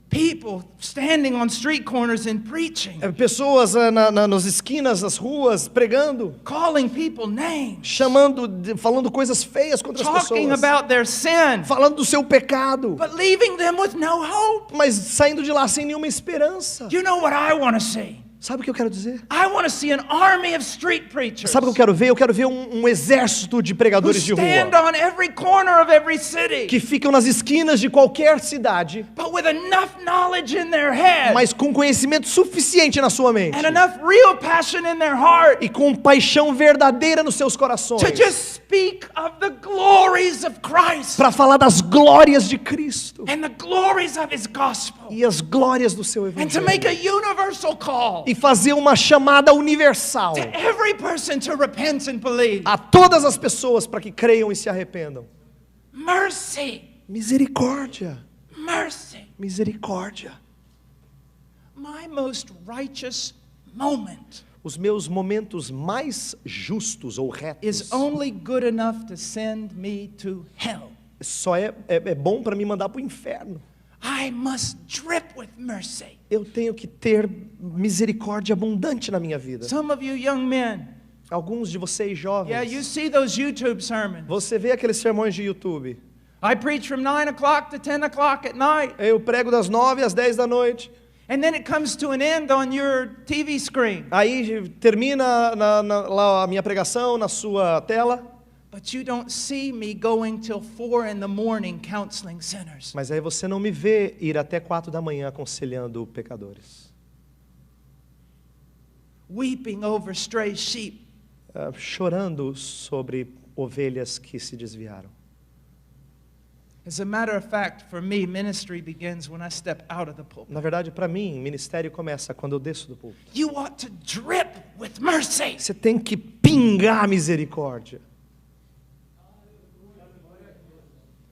People standing on street corners and preaching, Pessoas nas esquinas, nas ruas, pregando, calling people names, falando coisas feias contra as talking pessoas, about their sin, falando do seu pecado, but leaving them with no hope. mas saindo de lá sem nenhuma esperança. You know what I want to see? Sabe o que eu quero dizer? I want to see an army of street preachers Sabe o que eu quero ver? Eu quero ver um exército de who pregadores de stand rua on every corner of every city, que ficam nas esquinas de qualquer cidade, but with enough knowledge in their head mas com conhecimento suficiente na sua mente and enough real passion in their heart e com paixão verdadeira nos seus corações to just speak of the glories of Christ para falar das glórias de Cristo and the glories of His gospel, e as glórias do seu and to make evangelho a universal call e fazer uma chamada universal to every person to repent and believe. a todas as pessoas para que creiam e se arrependam. Mercy, Misericórdia, mercy. misericórdia. My most righteous moment Os meus momentos mais justos ou is retos only good enough to send me to hell. só é bom para me mandar para o inferno. I must drip with mercy. Eu tenho que ter misericórdia abundante na minha vida. Some of you young men, Alguns de vocês jovens, yeah, you see those YouTube sermons. você vê aqueles sermões de YouTube. I preach from 9 o'clock to 10 o'clock at night, Eu prego das 9 às 10 da noite. and then it comes to an end on your TV screen. Aí termina lá a minha pregação na sua tela. But you don't see me going till 4 in the morning counseling sinners. Mas aí você não me vê ir até 4 da manhã aconselhando pecadores. Weeping over stray sheep. Chorando sobre ovelhas que se desviaram. As a matter of fact, for me, ministry begins when I step out of the pulpit. Na verdade, para mim, ministério começa quando eu desço do púlpito. You ought to drip with mercy. Você tem que pingar misericórdia.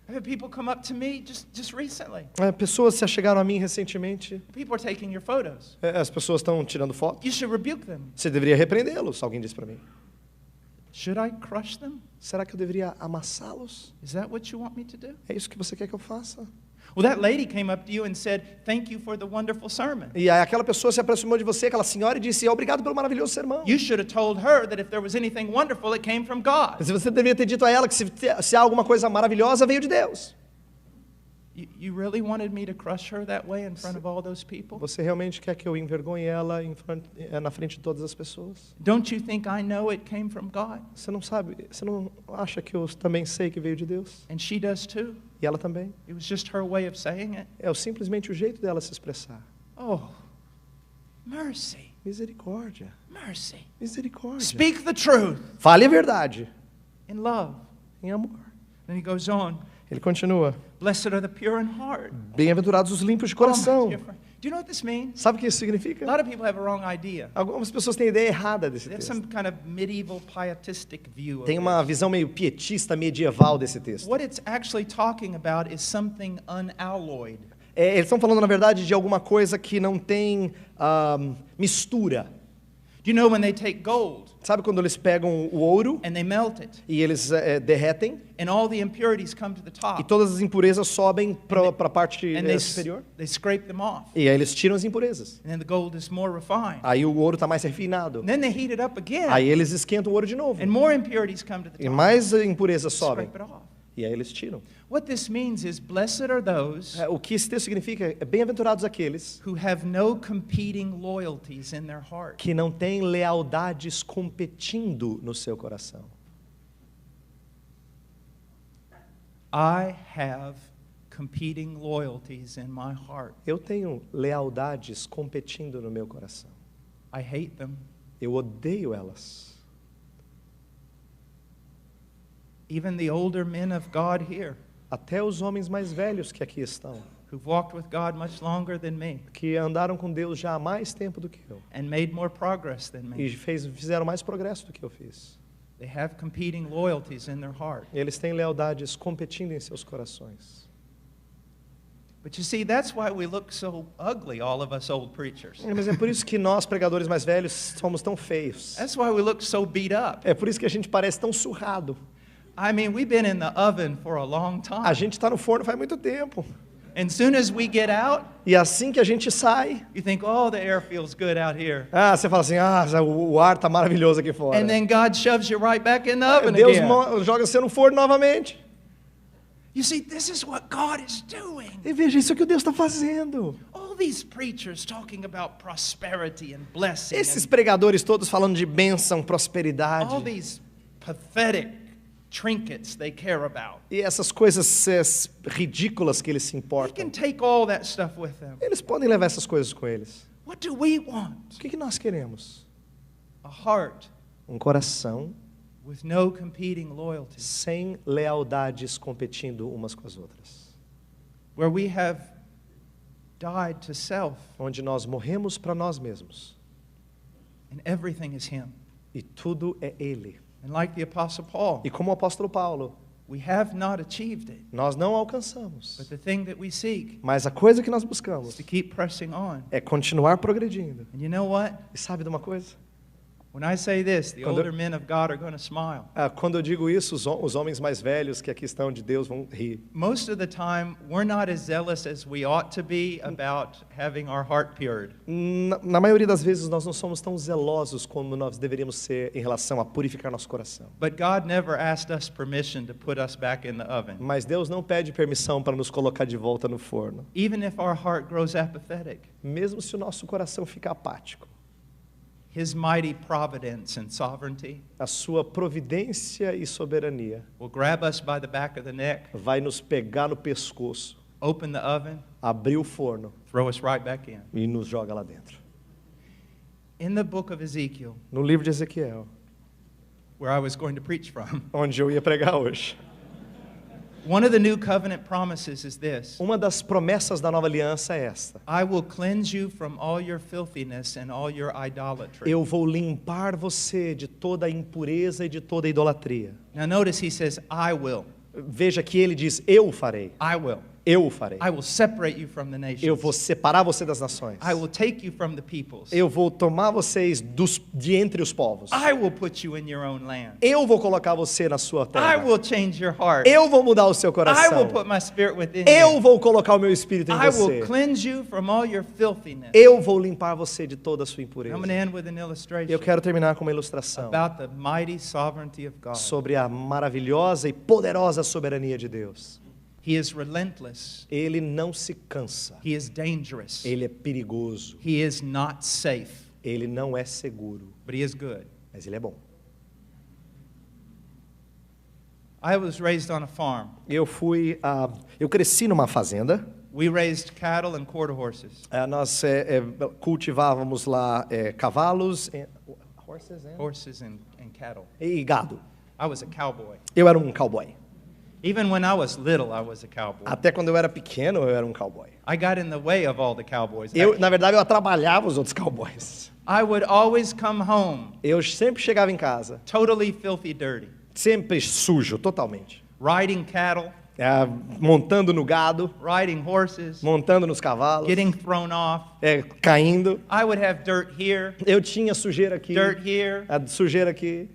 I've had people come up to me just recently. Pessoas se achegaram a mim recentemente. People are taking your photos. As pessoas estão tirando foto. You should rebuke them. Você deveria repreendê-los, alguém disse para mim. Should I crush them? Será que eu deveria amassá-los? Is that what you want me to do? É isso que você quer que eu faça? Well, that lady came up to you and said, "Thank you for the wonderful sermon." E aí aquela pessoa se aproximou de você, aquela senhora, e disse, obrigado pelo maravilhoso sermão. You should have told her that if there was anything wonderful, it came from God. Mas você deveria ter dito a ela que se há alguma coisa maravilhosa, veio de Deus. You really wanted me to crush her that way in front of all those people? Você realmente quer que eu envergonhe ela na frente de todas as pessoas? Don't you think I know it came from God? Você não sabe, você não acha que eu também sei que veio de Deus? And she does too. E ela também. It was just her way of saying it. É simplesmente o jeito dela se expressar. Oh, mercy, Misericórdia. mercy. Misericórdia. Speak the truth Fale a verdade. in love. Em amor. Then he goes on. Ele continua. Blessed are the pure in heart. Bem-aventurados os limpos de Oh, my coração. dear friend. Do you know what this means? Sabe o que isso A significa? lot of people have a wrong idea. Algumas pessoas têm ideia errada desse They have texto. some kind of medieval pietistic view of Tem uma this. visão meio pietista medieval desse texto. What it's actually talking about is something unalloyed. Eles estão falando, na verdade, de alguma coisa que não tem mistura. Do you know when they take gold Sabe quando eles pegam o ouro and they melt it e eles derretem and all the impurities come to the e top todas as impurezas sobem para a parte and they superior? scrape them off E aí eles tiram as impurezas. and then the gold is more refined. Aí o ouro está mais refinado. And then they heat it up again Aí eles esquentam o ouro de novo. and more impurities come to the E top. mais impurezas sobem. Scrape it off. E aí eles tiram. What this means is blessed are those O que esse texto significa é bem-aventurados aqueles who have no competing loyalties in their heart. que não têm lealdades competindo no seu coração. I have competing loyalties in my heart. Eu tenho lealdades competindo no meu coração. I hate them. Eu odeio elas. Even the older men of God here, Até os homens mais velhos que aqui estão, who've walked with God much longer than me que andaram com Deus já há mais tempo do que eu, and made more progress than me, e fizeram mais progresso do que eu fiz. they have competing loyalties in their heart. Eles têm lealdades competindo em seus corações. But you see, that's why we look so ugly, all of us old preachers. Mas é por isso que nós, pregadores mais velhos, somos tão feios. That's why we look so beat up. É por isso que a gente parece tão surrado. I mean, we've been in the oven for a long A time. gente está no forno faz muito tempo. And soon as we get out, E assim que a gente sai, you think, oh, the air feels good out here. você fala assim, o ar está maravilhoso aqui fora. And then God shoves you right back in the oven Deus again. joga você no forno novamente. You see, this is what God is doing. E veja, isso é o que Deus está fazendo. All these preachers talking about prosperity and blessing, Esses and pregadores todos falando de bênção, prosperidade. all these pathetic trinkets they care about. E essas coisas ridículas que eles se They can importam. take all that stuff with them. Eles podem levar essas coisas com eles. What do we want? O que nós queremos? A heart Um coração with no competing loyalties, sem lealdades competindo umas com as outras. where we have died to self Onde nós morremos para nós mesmos. and everything is Him. E tudo é Ele. And like the Apostle Paul, E como o apóstolo Paulo, we have not achieved it, nós não alcançamos. but the thing that we seek Mas a coisa que nós is buscamos to keep pressing on. é continuar progredindo. And you know what? E sabe de uma coisa? When I say this, the Quando- older men of God are going to smile. Quando eu digo isso, os homens mais velhos que aqui estão de Deus vão rir. Most of the time, we're not as zealous as we ought to be about having our heart pured. Na maioria das vezes, nós não somos tão zelosos como nós deveríamos ser em relação a purificar nosso coração. But God never asked us permission to put us back in the oven. Mas Deus não pede permissão para nos colocar de volta no forno. Even if our heart grows apathetic, Mesmo se o nosso coração ficar apático. His mighty providence and sovereignty A sua providência e soberania will grab us by the back of the neck, vai nos pegar no pescoço, open the oven, abrir o forno throw us right back in. e nos joga lá dentro. In the book of Ezekiel, No livro de Ezequiel, where I was going to preach from, onde eu ia pregar hoje. One of the new covenant promises is this. Uma das promessas da nova aliança é esta: I will cleanse you from all your filthiness and all your idolatry. eu vou limpar você de toda a impureza e de toda a idolatria. Now notice he says, I will. Veja que ele diz: eu o farei. I will. Eu o farei. I will separate you from the nations. Eu vou separar você das nações. I will take you from the peoples. Eu vou tomar vocês de entre os povos. I will put you in your own land. Eu vou colocar você na sua I terra. will change your heart. Eu vou mudar o seu I will coração. put my spirit within Eu you. vou colocar o meu espírito em I você. will cleanse you from all your filthiness. Eu vou limpar você de toda a sua impureza. I'm going to end with an illustration Eu quero terminar com uma ilustração about the mighty sovereignty of God. sobre a maravilhosa e poderosa soberania de Deus. He is relentless. Ele não se cansa. He is dangerous. Ele é perigoso. He is not safe, Ele não é seguro. but he is good. Mas ele é bom. I was raised on a farm. Eu cresci numa fazenda. We raised cattle and quarter horses. Nós cultivávamos lá cavalos, Horses and cattle. e gado. I was a cowboy. Eu era um cowboy. Even when I was little, I was a cowboy. Até quando eu era pequeno, eu era um cowboy. I got in the way of all the cowboys. Na verdade, eu atrapalhava os outros cowboys. I would always come home Eu sempre chegava em casa, totally filthy dirty, sempre sujo, totalmente. riding cattle, Montando no gado, riding horses, montando nos cavalos, getting thrown off. caindo. I would have dirt here, Eu tinha sujeira aqui, dirt here, sujeira aqui,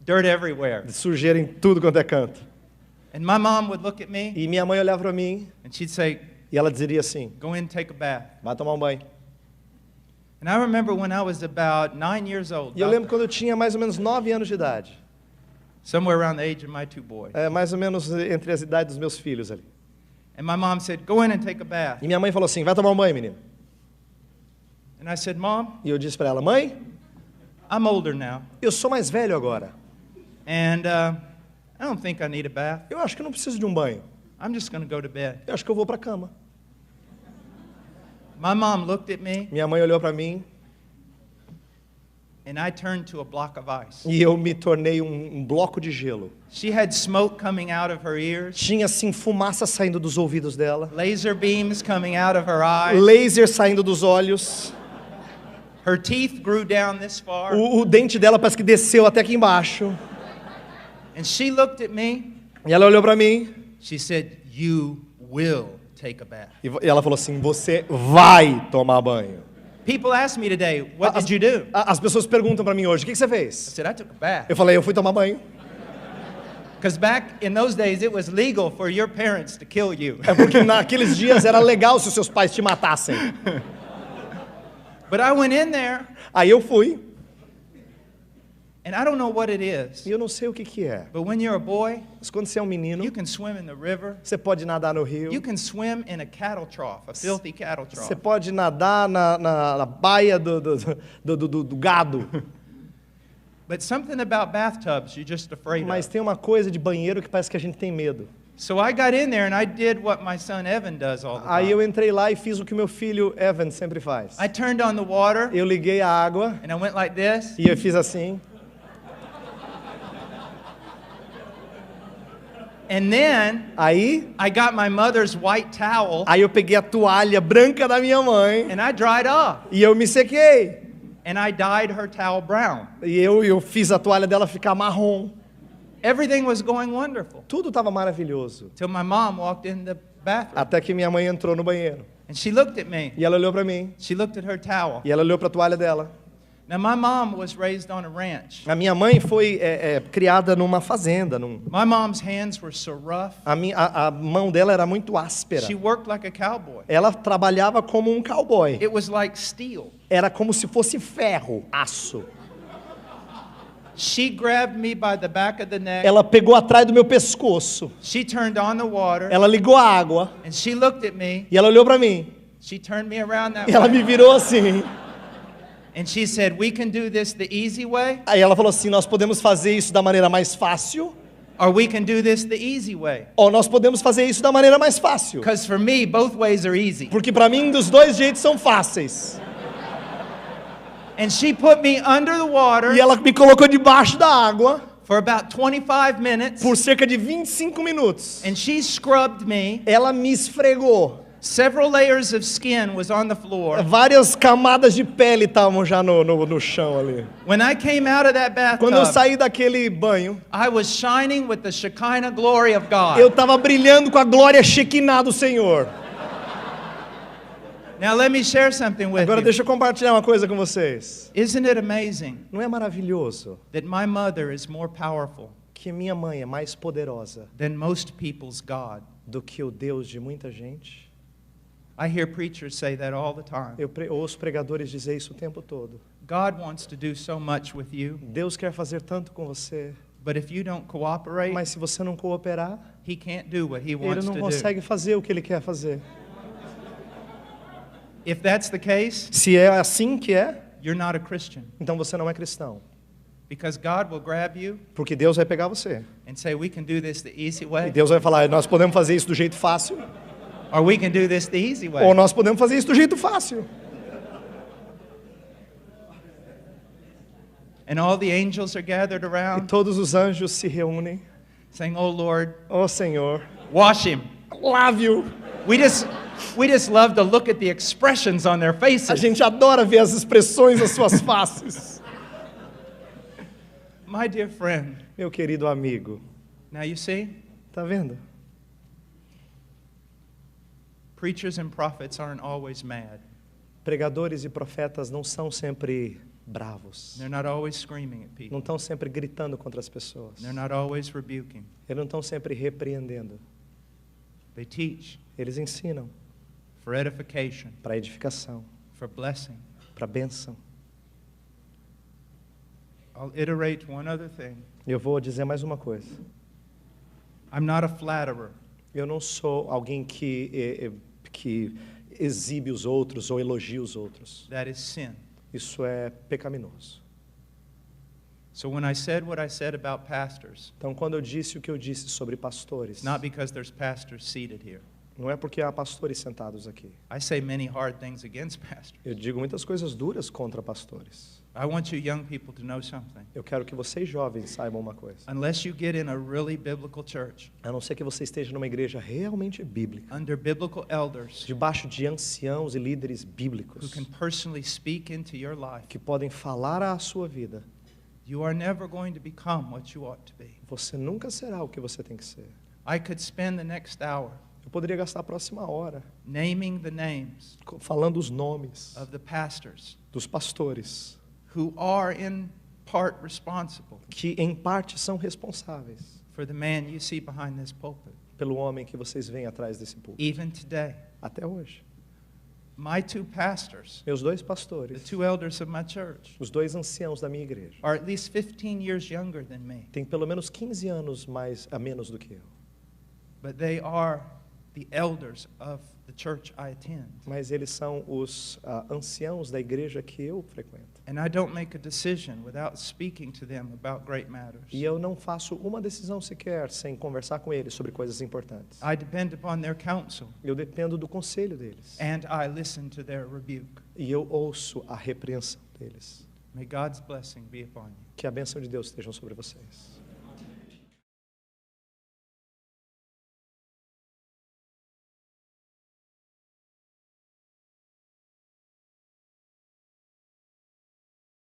dirt everywhere. sujeira em tudo quanto é canto. And my mom would look at me E minha mãe olhava para mim and she'd say, e ela diria assim: go in and take a bath. vai tomar um banho. And I remember when I was about 9 years old, E eu lembro quando eu tinha mais ou menos 9 anos de idade. somewhere around the age of my two boys. Mais ou menos entre as idades dos meus filhos ali. And my mom said, go in and take a bath. E minha mãe falou assim: vai tomar um banho, menino. And I said, Mom, E eu disse para ela: mãe, I'm older now. eu sou mais velho agora. And I don't think I need a bath. Eu acho que eu não preciso de um banho. I'm just going to go to bed. Eu acho que eu vou para a cama. My mom looked at me Minha mãe olhou para mim and I turned to a block of ice. e eu me tornei um bloco de gelo. She had smoke coming out of her ears, Tinha assim fumaça saindo dos ouvidos dela, laser beams coming out of her eyes. laser saindo dos olhos. Her teeth grew down this far. O dente dela parece que desceu até aqui embaixo. And she looked at me. E ela olhou para mim She said, you will take a bath. e ela falou assim: você vai tomar banho. People ask me today, what did you do? As pessoas perguntam para mim hoje: o que você I fez? said, I took a bath. Eu falei: eu fui tomar banho. Because back in those days, it was legal for your parents to kill you. É porque naqueles dias era legal se os seus pais te matassem. But I went in there, Aí eu fui, and I don't know what it is, e eu não sei o que é. but when you're a boy, Mas quando você é um menino, you can swim in the river. você pode nadar no rio, You can swim in a cattle trough, a filthy cattle trough. você pode nadar na baia do gado. But something about bathtubs you're just afraid Mas of. tem uma coisa de banheiro que parece que a gente tem medo. So I got in there and I did what my son Evan does all the Aí eu time. entrei lá e fiz o que meu filho Evan sempre faz. I turned on the water Eu liguei a água and I went like this. e eu fiz assim. And then Aí I got my mother's white towel eu peguei a toalha branca da minha mãe and I dried off. e eu me sequei. And I dyed her towel brown. E eu fiz a toalha dela ficar marrom. Everything was going wonderful Tudo estava maravilhoso. till my mom walked in the bathroom. Até que minha mãe entrou no banheiro. And she looked at me. E ela olhou para mim. She looked at her towel. E ela olhou para a toalha dela. Now, my mom was raised on a ranch. A minha mãe foi criada numa fazenda. My mom's hands were so rough. A mão dela era muito áspera. She worked like a cowboy. Ela trabalhava como um cowboy. It was like steel. Era como se fosse ferro, aço. She grabbed me by the back of the neck. Ela pegou atrás do meu pescoço. She turned on the water. Ela ligou a água. And she looked at me. E ela olhou para mim. She turned me around that E ela way. me virou assim. And she said, we can do this the easy way, Aí ela falou assim: nós podemos fazer isso da maneira mais fácil, or we can do this the easy way. ou nós podemos fazer isso da maneira mais fácil. Because for me, both ways are easy. Porque para mim, dos dois jeitos são fáceis. And she put me under the water E ela me colocou debaixo da água for about 25 minutes, por cerca de 25 minutos. and she scrubbed me. Ela me esfregou. Several layers of skin was on the floor. Várias camadas de pele estavam já no chão ali. When I came out of that Quando eu bathtub, saí daquele banho, I was shining with the Shekinah glory of God. eu estava brilhando com a glória Shekinah do Senhor. Now let me share something with Agora you. deixa eu compartilhar uma coisa com vocês. Isn't it amazing Não é maravilhoso that my mother is more powerful que minha mãe é mais poderosa than most people's God? do que o Deus de muita gente? I hear preachers say that all the time. Eu ouço pregadores dizer isso o tempo todo. God wants to do so much with you, Deus quer fazer tanto com você, but if you don't cooperate, mas se você não cooperar, He can't do what He Ele wants não to do. consegue fazer o que Ele quer fazer. If that's the case, Se é assim que é, you're not a Christian, então você não é cristão. because God will grab you Porque Deus vai pegar você. and say, we can do this the easy E way, Deus vai falar, nós podemos fazer isso do jeito fácil, or we can do this the easy ou way. nós podemos fazer isso do jeito fácil. And all the angels are gathered E around, todos os anjos se reúnem. saying, oh Lord, Ó Senhor, wash him. lave-o. We just love to look at the expressions on their A faces. gente adora ver as expressões das suas faces. My dear friend, Meu querido amigo, now you see, tá vendo? preachers and prophets aren't always mad. Pregadores e profetas não são sempre bravos. They're not always screaming at people. Não estão sempre gritando contra as pessoas. They're not always rebuking. Eles não estão sempre repreendendo. They teach Eles ensinam for edification, para edificação, for blessing. para bênção. I'll iterate one other thing. Eu vou dizer mais uma coisa. I'm not a flatterer. Eu não sou alguém que exibe os outros ou elogia os outros. That is sin. Isso é pecaminoso. So when I said what I said about pastors, Então, quando eu disse o que eu disse sobre pastores, it's not because there's pastors seated here. não é porque há pastores sentados aqui. I say many hard things against pastors. Eu digo muitas coisas duras contra pastores. I want you young people to know something. Eu quero que vocês jovens saibam uma coisa. Unless you get in a really biblical church, A não ser que você esteja numa igreja realmente bíblica, under biblical elders debaixo de anciãos e líderes who bíblicos, can personally speak into your life, que podem falar à sua vida, you are never going to become what you ought to be. você nunca será o que você tem que ser. I could spend the next hour Eu poderia gastar a próxima hora naming the names falando os nomes of the pastors dos pastores, who are in part responsible que em parte são responsáveis for the man you see behind this pulpit. pelo homem que vocês veem atrás desse púlpito. Even today, Até hoje. my two pastors, Meus dois the pastores, two elders of my church, os dois anciãos da minha igreja, are at least 15 years younger than me, têm pelo menos 15 anos a menos do que eu. but they are the elders of the church I attend. Mas eles são os anciãos da igreja que eu frequento. And I don't make a decision without speaking to them about great matters. E eu não faço uma decisão sequer sem conversar com eles sobre coisas importantes. I depend upon their counsel, Eu dependo do conselho deles. and I listen to their rebuke. E eu ouço a repreensão deles. May God's blessing be upon you. Que a bênção de Deus esteja sobre vocês.